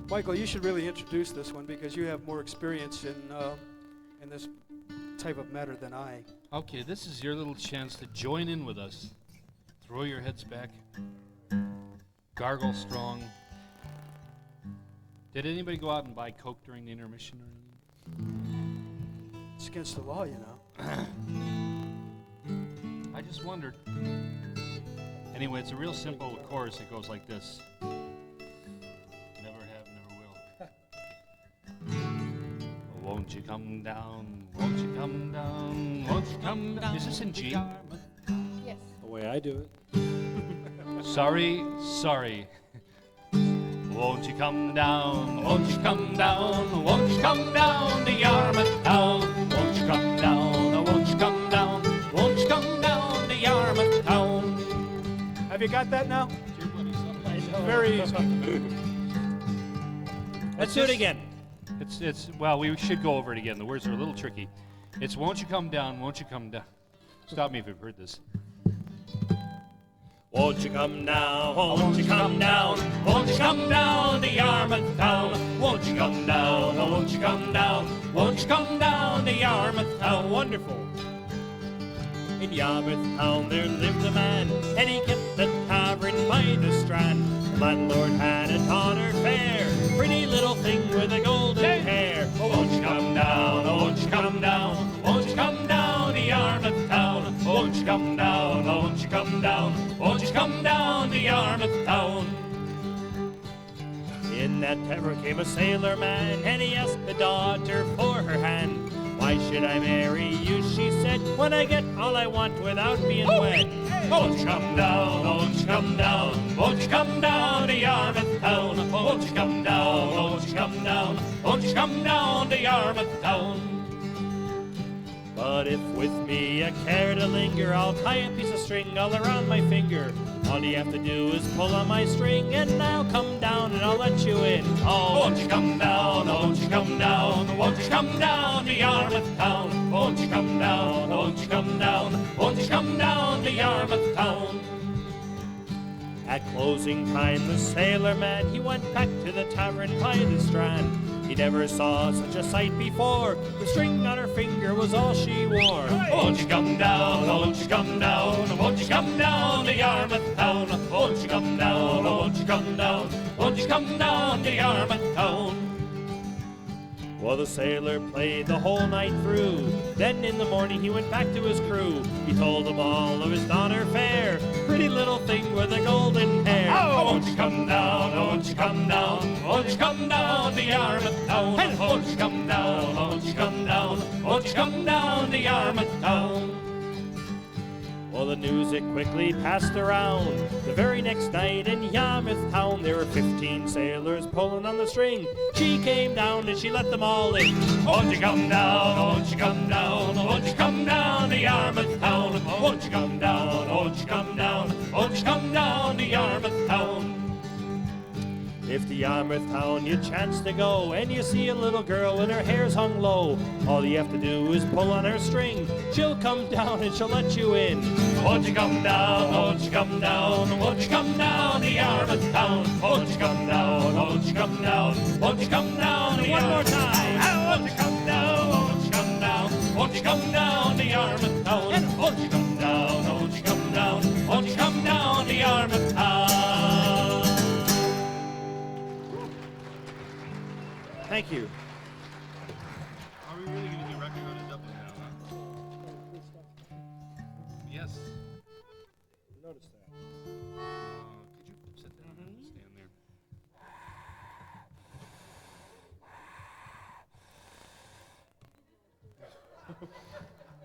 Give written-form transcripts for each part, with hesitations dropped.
Michael, you should really introduce this one because you have more experience in this type of matter than I. Okay, this is your little chance to join in with us. Throw your heads back. Gargle strong. Did anybody go out and buy Coke during the intermission or anything? It's against the law, you know. I just wondered. Anyway, it's a real simple chorus. It goes like this. Never have, never will. Won't you come down? Won't you come down? Won't you come down? Is this in G? Yes. The way I do it. Sorry, sorry. Won't you come down? Won't you come down? Won't you come down to Yarmouth Town? Won't you come down? Won't you come down? Won't you come down to Yarmouth Town? Have you got that now? Very easy. Let's do it again. Well, we should go over it again. The words are a little tricky. It's won't you come down? Won't you come down? Stop me if you've heard this. Won't you come down? Won't you come down? Won't you come down to Yarmouth Town? Won't you come down? Won't you come down? Won't you come down to Yarmouth Town? Wonderful. In Yarmouth Town there lived a man, and he kept a tavern by the strand. The landlord had a daughter fair, pretty little thing with a golden hair. Oh, won't you come down? Oh, won't you come down? Won't you come down to Yarmouth Town? Won't you come down? Oh, won't you come down? Won't you come down to Yarmouth Town? In that tavern came a sailor man, and he asked the daughter for her hand. Why should I marry you, she said, when I get all I want without being wed? Won't you come down, won't you come down, won't you come down to Yarmouth Town? Won't you come down, won't you come down, won't you come down to Yarmouth Town? But if with me you care to linger, I'll tie a piece of string all around my finger. All you have to do is pull on my string, and I'll come down and I'll let you in. Oh, won't you come down, won't you come down, won't you come down to Yarmouth Town? Won't you come down, won't you come down, won't you come down to Yarmouth Town? At closing time, the sailor man, he went back to the tavern by the strand. He never saw such a sight before. The string on her finger was all she wore. Won't you come down, won't you come down, won't you come down to Yarmouth Town? Won't you come down, won't you come down, won't you come down to Yarmouth Town? Well, the sailor played the whole night through. Then in the morning he went back to his crew. He told them all of his daughter fair, pretty little thing with a golden hair. Oh, won't you come down, won't you come down, won't you come down to Yarmouth Town? And won't you come down, won't you come down, won't you come down to Yarmouth Town? Well, the news it quickly passed around. The very next night in Yarmouth Town, there were 15 sailors pulling on the string. She came down and she let them all in. Won't you come down, won't you come down, won't you come down to Yarmouth Town? Won't you come down, won't you come down, won't you come down to Yarmouth Town? If to Yarmouth Town you chance to go, and you see a little girl and her hair's hung low, all you have to do is pull on her string. She'll come down and she'll let you in. Won't you come down, won't you come down, won't you come down to Yarmouth Town? Won't you come down, won't you come down, won't you come down to one more time? Won't you come down, won't you come down, won't you come down to Yarmouth Town? And won't you come down, won't you come down, won't you come down to Yarmouth Town? Thank you. Are we really going to do record on in Dublin now, huh? Yes. Notice that. Could you sit down and stand there?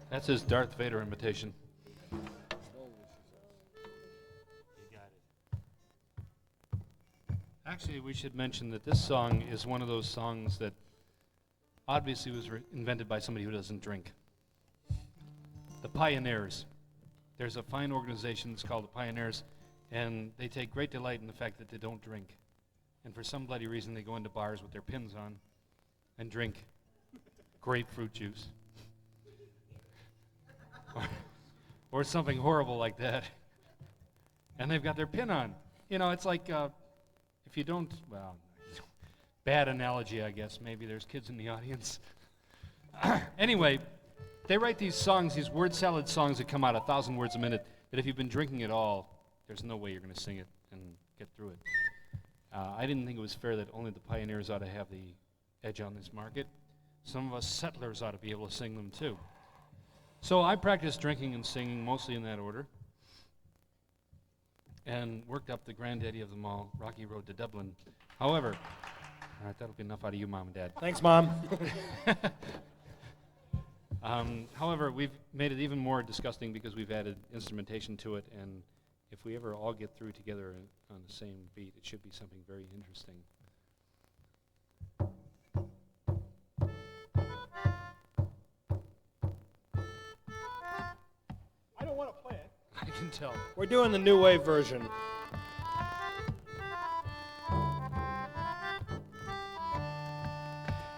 That's his Darth Vader imitation. Actually, we should mention that this song is one of those songs that obviously was invented by somebody who doesn't drink. The Pioneers. There's a fine organization that's called the Pioneers, and they take great delight in the fact that they don't drink. And for some bloody reason, they go into bars with their pins on and drink grapefruit juice. or something horrible like that. And they've got their pin on. You know, it's like... if you don't, well, bad analogy, I guess. Maybe there's kids in the audience. Anyway, they write these songs, these word salad songs that come out 1,000 words a minute, that if you've been drinking it all, there's no way you're going to sing it and get through it. I didn't think it was fair that only the pioneers ought to have the edge on this market. Some of us settlers ought to be able to sing them too. So I practiced drinking and singing mostly in that order, and worked up the granddaddy of them all, Rocky Road to Dublin. However, all right, that'll be enough out of you, Mom and Dad. Thanks, Mom. However, we've made it even more disgusting because we've added instrumentation to it, and if we ever all get through together on the same beat, it should be something very interesting. I don't want to play it. I can tell. We're doing the new wave version.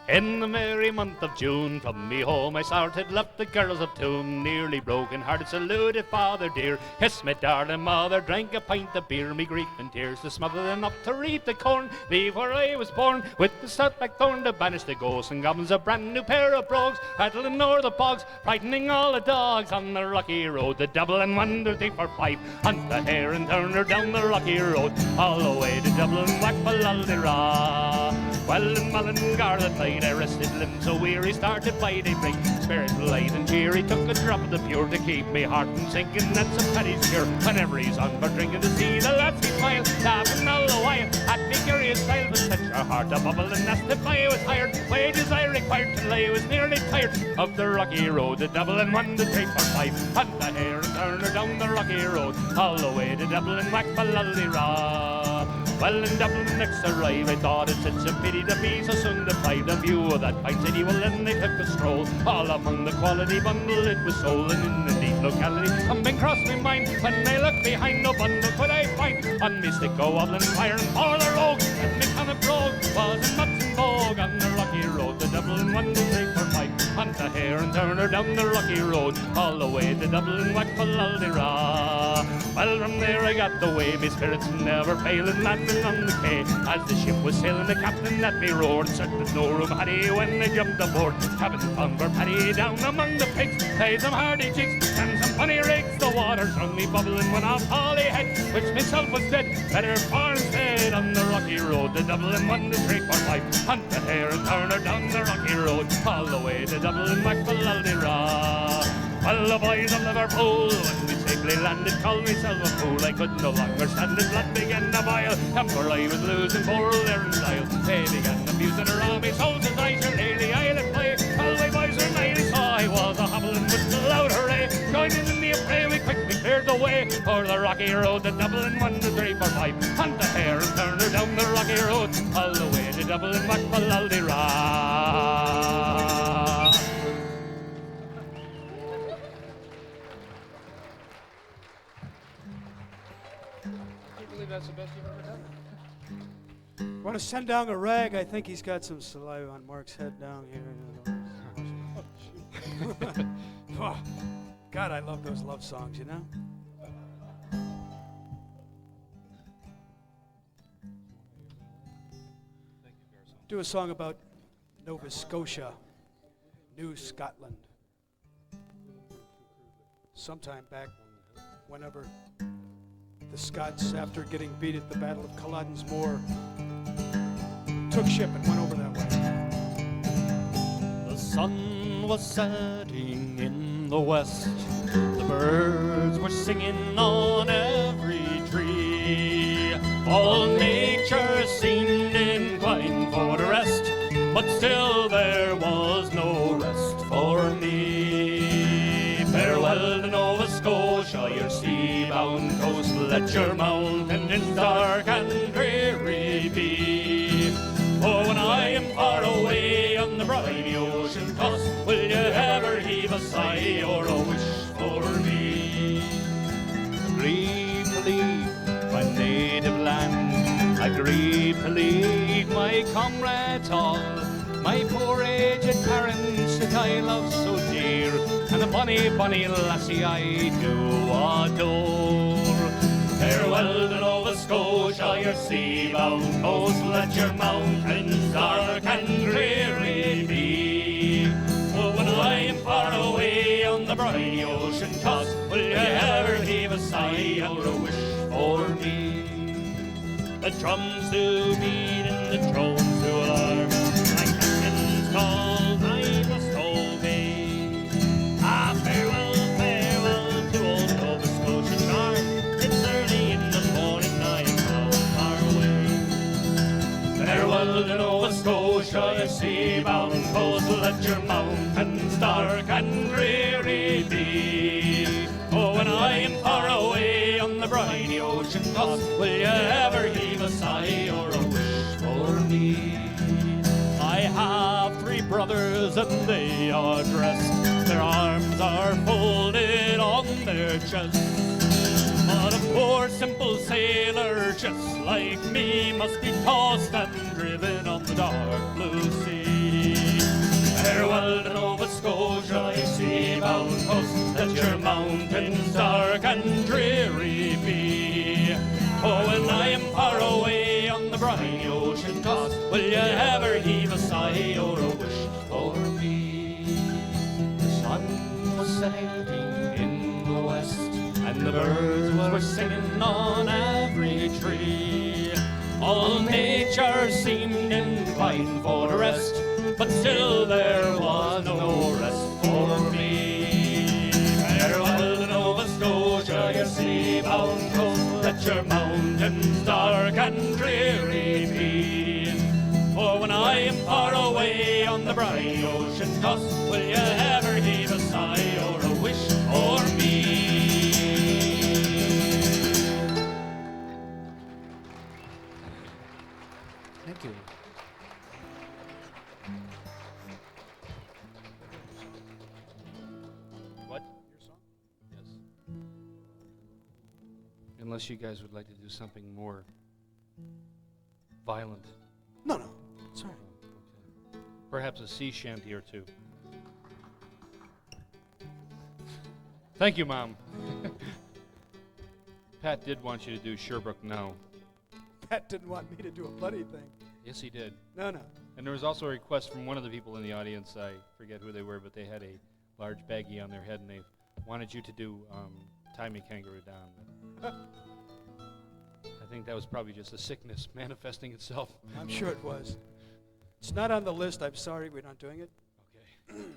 In the merry month of June, from me home I started, left the girls of tune, nearly broken hearted, saluted father dear, kissed me darling mother, drank a pint of beer, me grief and tears to smother them up to reap the corn, leave where I was born, with the stout blackthorn to banish the ghosts and goblins, a brand new pair of brogues, rattling o'er the bogs, frightening all the dogs, on the rocky road, the Dublin 1, 2, 3, 4, 5, hunt the hare and turn her down the rocky road, all the way to Dublin, whack balaldera. Well, in Mullingar that night I rested limbs so weary, started by daybreak, spirit light and cheery, took a drop of the pure to keep me heart from sinking, that's a Paddy's cure, whenever he's on for drinking to see the lads he smile, laughing all the while, at me curious style, but set your heart a bubble, and that's if I was hired, wages I required till I was nearly tired, of the rocky road, the Dublin 1, 2, 3, 4, 5, hunt the hare and turn her down the rocky road, all the way to Dublin, whack balaldera. Well, in Dublin next arrive, I thought it's a pity to be so soon deprived of view of that fine city. Well, then they took a stroll, all among the quality bundle it was sold, and in the neat locality, something crossed my mind. When I looked behind, no bundle could I find. On me stick o' wobbling fire and for the rogue, and me kind of brogue was much in vogue on the rocky road, the Dublin 1, 2, 3, 4, 5. Hunt a hare and turn her down the rocky road, all the way to Dublin, whack balaldera. Well, from there I got the way, me spirits never failing, landing on the quay. As the ship was sailing, the captain at me roared, said there's no room had he when they jumped aboard. Cabin found for Paddy down among the pigs, played some hardy jigs and some funny rigs. The water strung me bubbling when off Holly head, which myself was dead, better far instead. On the rocky road, the Dublin 1, 2, 3, 4, 5, hunt the hare and turn her down the rocky road, all the way to Dublin, whack balaldera. Well, the boys of Liverpool, when we safely landed, called myself a fool. I could no longer stand it, blood began to boil. For I was losing moral there in style. They began abusing her on me, soldiers I shall nearly I'll play. All my boys were mighty, so I was a hobbling with the loud hooray. Joining in the affray, we quickly cleared the way for the rocky road, the Dublin 1, 2, 3, 4, 5. Hunt the hare and turn her down the rocky road, all the way to Dublin, whack balaldera. That's the best you've ever done. Want to send down a rag? I think he's got some saliva on Mark's head down here. Oh, God, I love those love songs, you know? Do a song about Nova Scotia, New Scotland. Sometime back, whenever the Scots, after getting beat at the Battle of Culloden's Moor, took ship and went over that way. The sun was setting in the west, the birds were singing on every tree. All nature seemed inclined for the rest, but still there was no rest for me. Farewell to Nova Scotia, your sea-bound coast, let your mountains dark and dreary be. For when I am far away on the briny ocean toss, will you ever heave a sigh or a wish for me? I grieve to leave my native land, I grieve to leave my comrades all, my poor aged parents that I love so dear, and a bonny, bonny lassie I do adore. Farewell to Nova Scotia, your sea-bound coast, let your mountains die. drums to beat and the drones to alarm. My captain's called, I must obey. Ah, farewell, farewell to old Nova Scotia charm. It's early in the morning, I am now far away. Farewell to Nova Scotia, your sea-bound coast. Let your mountains dark and dreary be. Oh, when I am far away on the briny ocean tossed, will you ever heave a sigh or a wish for me? I have 3 brothers and they are dressed, their arms are folded on their chests. But a poor simple sailor just like me must be tossed and driven on the dark blue sea. Farewell to Nova Scotia, your sea-bound coast. Let your mountains dark and dreary be. Oh, when I am far away on the briny ocean tossed, will you ever heave a sigh or a wish for me? The sun was setting in the west, and the birds were singing on every tree. All nature seemed inclined for rest, but still there was no rest for me. Farewell to Nova Scotia, your sea-bound coast. Let your mountains dark and dreary be. For when I am far away on the briny ocean tossed, will you ever heave a sigh or a wish for me? Thank you. What? Your song? Yes. Unless you guys would like to do something more violent. No, no. Sorry. Okay. Perhaps a sea shanty or two. Thank you, Mom. Pat did want you to do Sherbrooke Now. Pat didn't want me to do a bloody thing. Yes, he did. No, no. And there was also a request from one of the people in the audience. I forget who they were, but they had a large baggie on their head, and they wanted you to do Tie Me Kangaroo Down. I think that was probably just a sickness manifesting itself. I'm sure it was. It's not on the list. I'm sorry we're not doing it. Okay.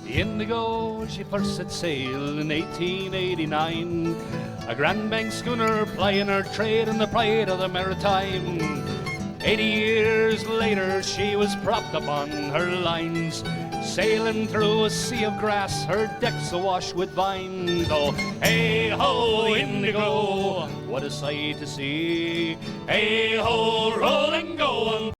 The Indigo, she first set sail in 1889, a Grand Bank schooner plying her trade in the pride of the maritime. 80 years later, she was propped up on her lines, sailing through a sea of grass, her decks awash with vines. Oh, hey-ho, Indigo, what a sight to see. Hey-ho, roll and go.